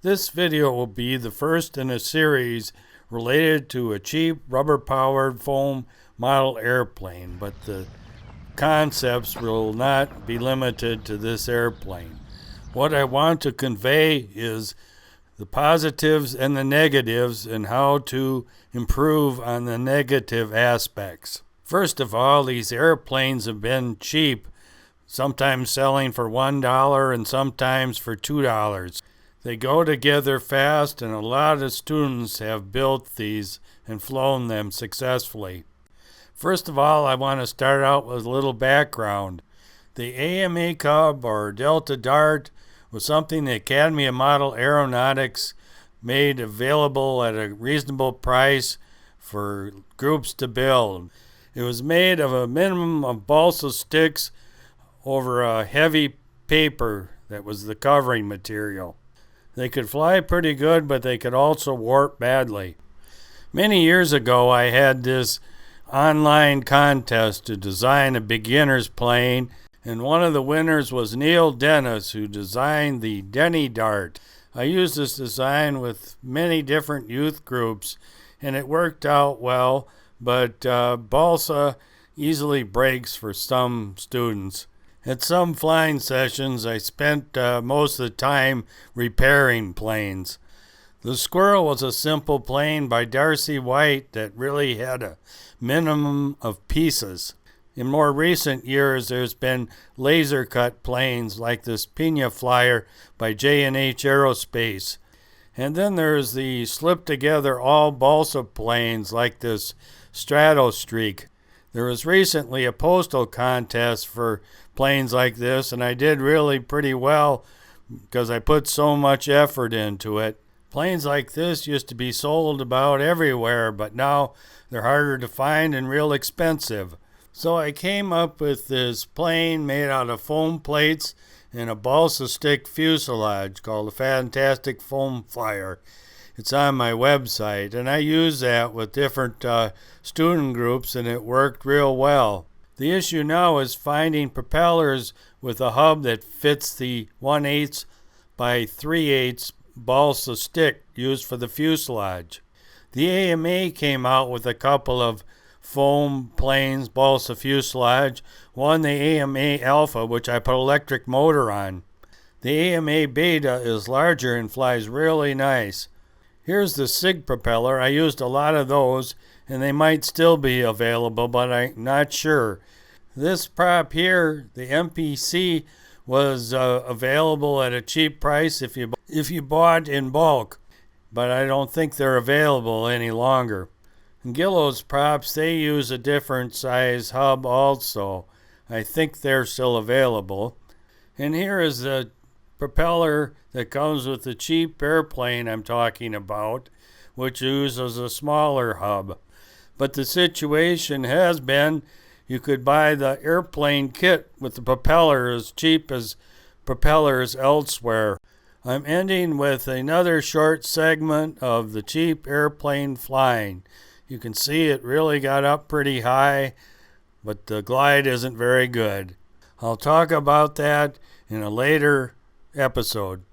This video will be the first in a series related to a cheap rubber-powered foam model airplane, but the concepts will not be limited to this airplane. What I want to convey is the positives and the negatives and how to improve on the negative aspects. First of all, these airplanes have been cheap, sometimes selling for $1 and sometimes for $2. They go together fast, and a lot of students have built these and flown them successfully. First of all, I want to start out with a little background. The AMA Cub or Delta Dart was something the Academy of Model Aeronautics made available at a reasonable price for groups to build. It was made of a minimum of balsa sticks over a heavy paper that was the covering material. They could fly pretty good, but they could also warp badly. Many years ago, I had this online contest to design a beginner's plane, and one of the winners was Neil Dennis, who designed the Denny Dart. I used this design with many different youth groups, and it worked out well, but balsa easily breaks for some students. At some flying sessions, I spent most of the time repairing planes. The Squirrel was a simple plane by Darcy White that really had a minimum of pieces. In more recent years, there's been laser-cut planes like this Pina Flyer by J&H Aerospace. And then there's the slip-together all-balsa planes like this Stratostreak. There was recently a postal contest for planes like this, and I did really pretty well because I put so much effort into it. Planes like this used to be sold about everywhere, but now they're harder to find and real expensive. So I came up with this plane made out of foam plates and a balsa stick fuselage called the Fantastic Foam Flyer. It's on my website, and I use that with different student groups, and it worked real well. The issue now is finding propellers with a hub that fits the 1/8 by 3/8 balsa stick used for the fuselage. The AMA came out with a couple of foam planes, balsa fuselage, one the AMA Alpha, which I put electric motor on. The AMA Beta is larger and flies really nice. Here's the SIG propeller. I used a lot of those, and they might still be available, but I'm not sure. This prop here, the MPC, was available at a cheap price if you bought in bulk, but I don't think they're available any longer. And Gillows props, they use a different size hub also. I think they're still available. And here is the propeller that comes with the cheap airplane I'm talking about, which uses a smaller hub. But the situation has been you could buy the airplane kit with the propeller as cheap as propellers elsewhere. I'm ending with another short segment of the cheap airplane flying. You can see it really got up pretty high, but the glide isn't very good. I'll talk about that in a later episode.